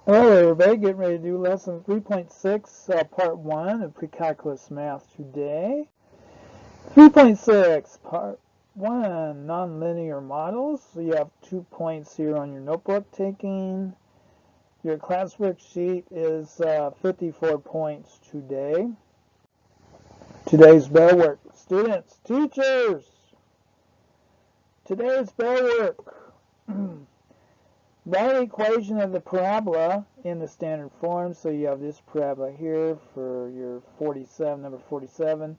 Hello everybody, getting ready to do lesson 3.6, part 1 of pre-calculus math today. 3.6, part 1, nonlinear models. So you have 2 points here on your notebook taking. Your classwork sheet is 54 points today. Today's bell work. Students, teachers, today's bell work. Write an equation of the parabola in the standard form. So you have this parabola here for your number 47.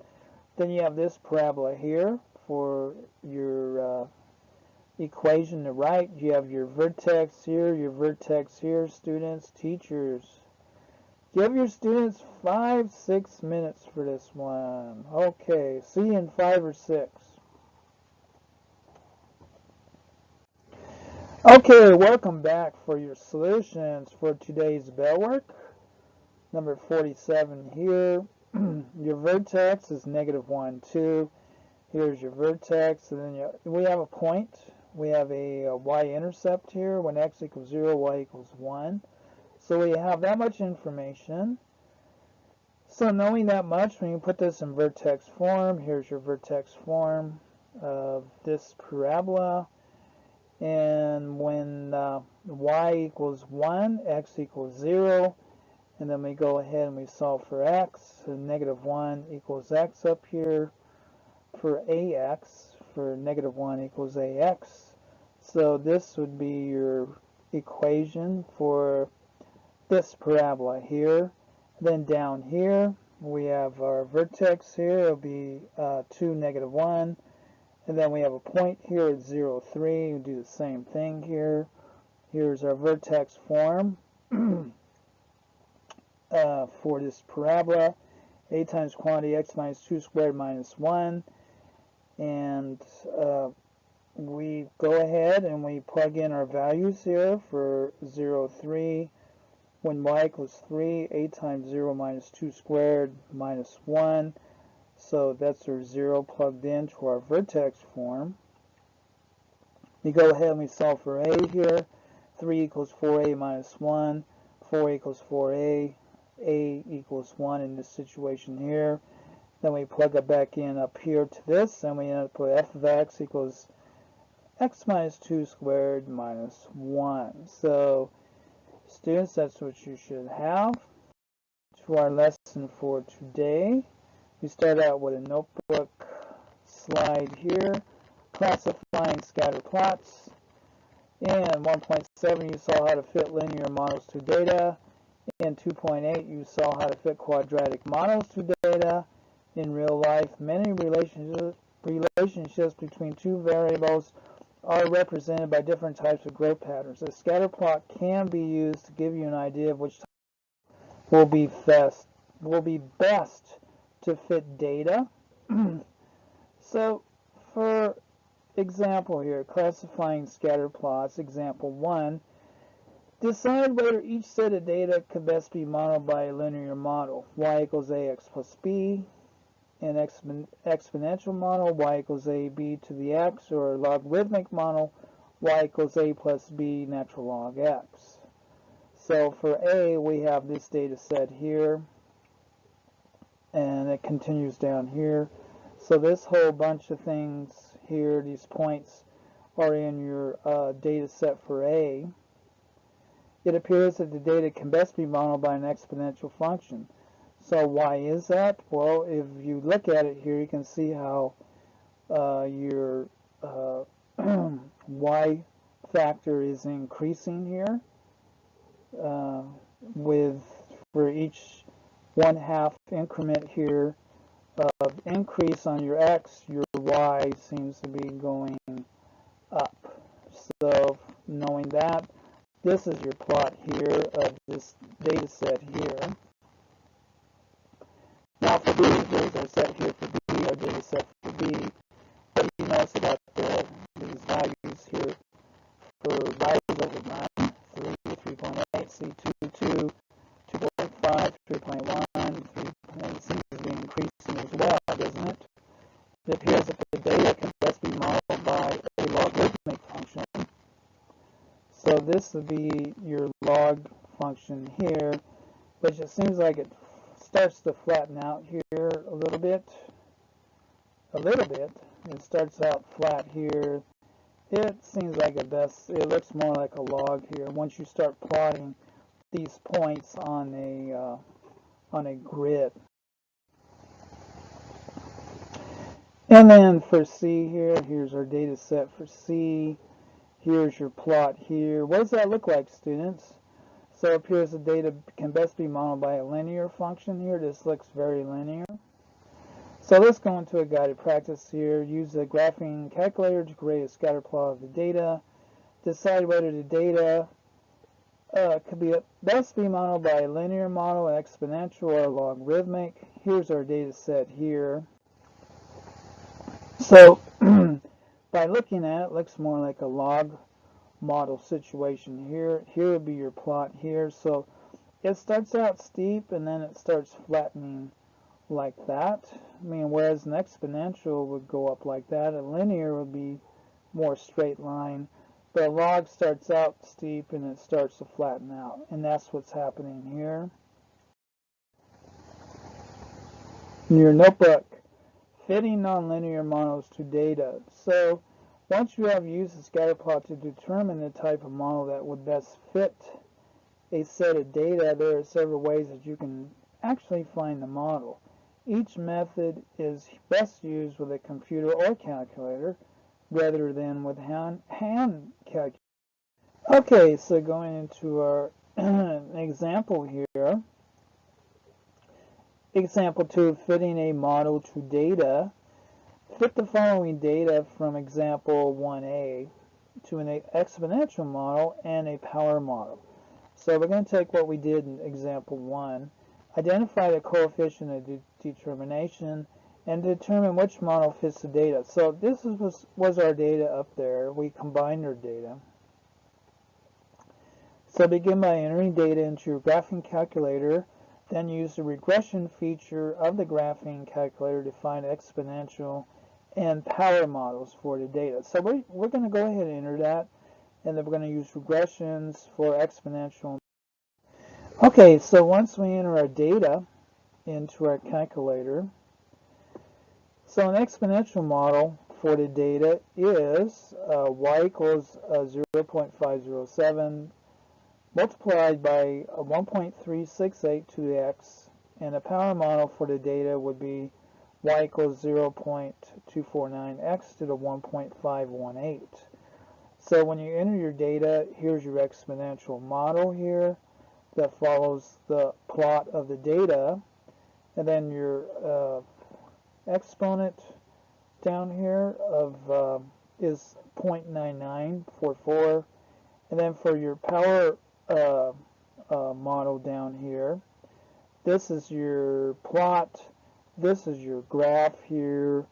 Then you have this parabola here for your equation to write. You have your vertex here, students, teachers. Give your students 5-6 minutes for this one. Okay, see you in 5 or 6. Okay, welcome back for your solutions for today's bell work. Number 47 here. Your vertex is -1, 2. Here's your vertex, and then we have a point. We have a y-intercept here. When x equals 0, y equals 1. So we have that much information. So knowing that much, when you put this in vertex form, here's your vertex form of this parabola. And when y equals 1, x equals 0, and then we go ahead and we solve for x, so -1 equals x up here for ax, for -1 equals ax. So this would be your equation for this parabola here. Then down here, we have our vertex here, it'll be 2, -1. And then we have a point here at 0, 3. We do the same thing here. Here's our vertex form for this parabola. A times quantity x minus 2 squared minus 1. And we go ahead and we plug in our values here for 0, 3. When y equals 3, a times 0 minus 2 squared minus 1. So that's our 0 plugged into our vertex form. We go ahead and we solve for a here. 3 equals 4a minus 1. 4 equals 4a. A equals 1 in this situation here. Then we plug it back in up here to this, and we end up with f of x equals x minus 2 squared minus 1. So, students, that's what you should have to our lesson for today. We start out with a notebook slide here, classifying scatter plots. In 1.7, you saw how to fit linear models to data. In 2.8, you saw how to fit quadratic models to data. In real life, many relationships between two variables are represented by different types of growth patterns. A scatter plot can be used to give you an idea of which type will be best to fit data. So for example here, classifying scatter plots, example 1, decide whether each set of data could best be modeled by a linear model. Y equals ax plus b, an exponential model, y equals ab to the x, or a logarithmic model, y equals a plus b natural log x. So for a, we have this data set here, and it continues down here. So this whole bunch of things here, these points, are in your data set for A. It appears that the data can best be modeled by an exponential function. So why is that? Well, if you look at it here, you can see how your y factor is increasing here for each 1/2 increment here of increase on your x, your y seems to be going up. So knowing that, this is your plot here of this data set here. Now for B, there's our set here for B, our data set for B. What you notice about these values here for values over 9, 3, 3.8, C2, 2, 2.5, 3.1, 3.8 seems to be increasing as well, doesn't it? It appears that the data can best be modeled by a logarithmic function. So this would be your log function here, which it seems like it starts to flatten out here a little bit. It starts out flat here. It seems like it looks more like a log here once you start plotting these points on a grid. And then for C here, here's our data set for C. Here's your plot here. What does that look like, students? So it appears the data can best be modeled by a linear function here. This looks very linear. So let's go into a guided practice here. Use the graphing calculator to create a scatter plot of the data. Decide whether the data could best be modeled by a linear model, exponential, or logarithmic. Here's our data set here. So by looking at it, it looks more like a log model situation here. Here would be your plot here. So it starts out steep and then it starts flattening like that. I mean, whereas an exponential would go up like that, a linear would be more straight line. But a log starts out steep and it starts to flatten out, and that's what's happening here. In your notebook, fitting nonlinear models to data. So once you have used the scatter plot to determine the type of model that would best fit a set of data, there are several ways that you can actually find the model. Each method is best used with a computer or calculator rather than with hand calculator. Okay, so going into our example here. Example 2, fitting a model to data. Fit the following data from example 1a to an exponential model and a power model. So we're going to take what we did in example 1, identify the coefficient of determination, and determine which model fits the data. So this was our data up there. We combined our data. So begin by entering data into your graphing calculator, then use the regression feature of the graphing calculator to find exponential and power models for the data. So we're going to go ahead and enter that, and then we're going to use regressions for exponential. Okay, so once we enter our data into our calculator, so an exponential model for the data is y equals 0.507 multiplied by 1.368 to the x, and a power model for the data would be y equals 0.249x to the 1.518. So when you enter your data, here's your exponential model here that follows the plot of the data, and then your exponent down here of is 0.9944, and then for your power model down here, this is your plot, this is your graph here,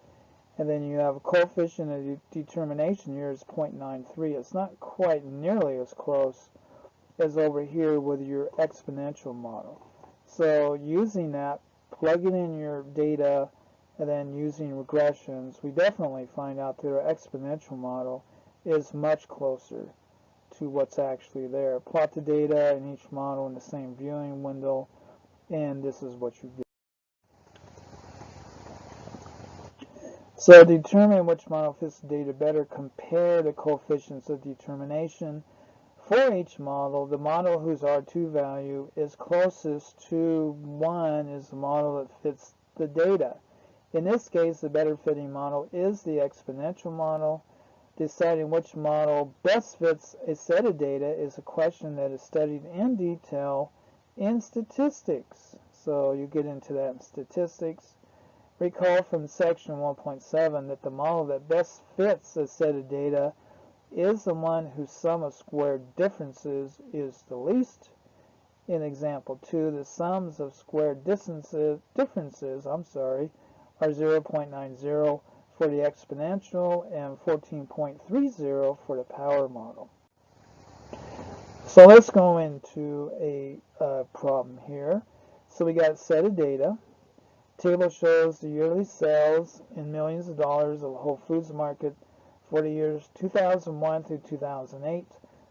and then you have a coefficient of determination here is 0.93. It's not quite nearly as close as over here with your exponential model. So using that, plugging in your data, and then using regressions, we definitely find out that our exponential model is much closer to what's actually there. Plot the data in each model in the same viewing window, and this is what you get. So determine which model fits the data better. Compare the coefficients of determination. For each model, the model whose R2 value is closest to 1 is the model that fits the data. In this case, the better fitting model is the exponential model. Deciding which model best fits a set of data is a question that is studied in detail in statistics. So you get into that in statistics. Recall from section 1.7 that the model that best fits a set of data is the one whose sum of squared differences is the least. In example 2, the sums of squared differences are 0.90 for the exponential and 14.30 for the power model. So let's go into a problem here. So we got a set of data. Table shows the yearly sales in millions of dollars of Whole Foods Market for the years 2001 through 2008.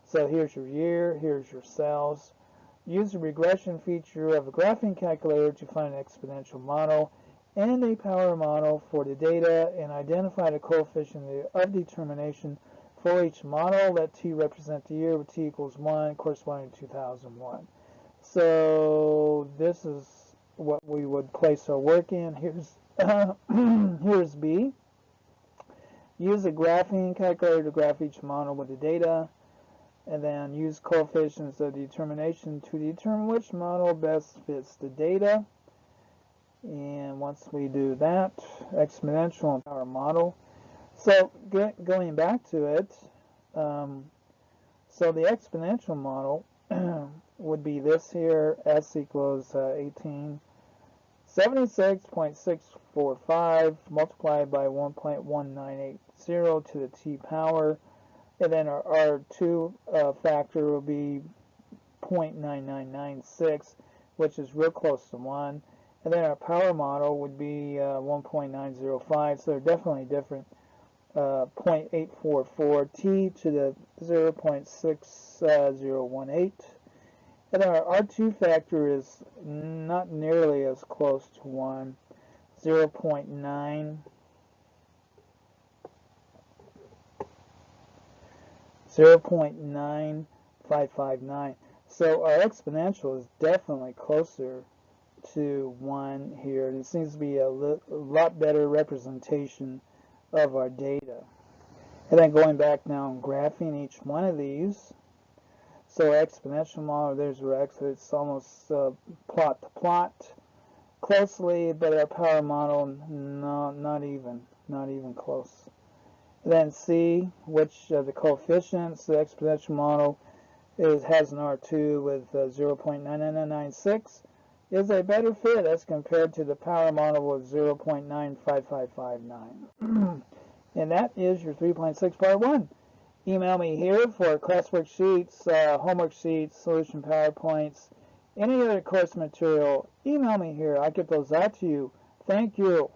So here's your year, here's your sales. use the regression feature of a graphing calculator to find an exponential model and a power model for the data and identify the coefficient of determination for each model. Let t represent the year with t equals 1 corresponding to 2001. So this is what we would place our work in. Here's here's B. Use a graphing calculator to graph each model with the data, and then use coefficients of determination to determine which model best fits the data. And once we do that, exponential and power model. So going back to it, so the exponential model would be this here, s equals 1876.645 multiplied by 1.1980 to the t power, and then our R2 factor will be 0.9996, which is real close to 1, and then our power model would be 1.905, so they're definitely different. 0.844 t to the 0.6018. And our R2 factor is not nearly as close to 1, 0.9559. So our exponential is definitely closer to 1 here. It seems to be a lot better representation of our data. And then going back now and graphing each one of these. So our exponential model, there's our x, it's almost plot to plot closely, but our power model, no, not even close. And then C, which the coefficients, the exponential model has an R2 with 0.99996, is a better fit as compared to the power model with 0.95559. And that is your 3.6 part 1. Email me here for classwork sheets, homework sheets, solution PowerPoints, any other course material. Email me here. I'll get those out to you. Thank you.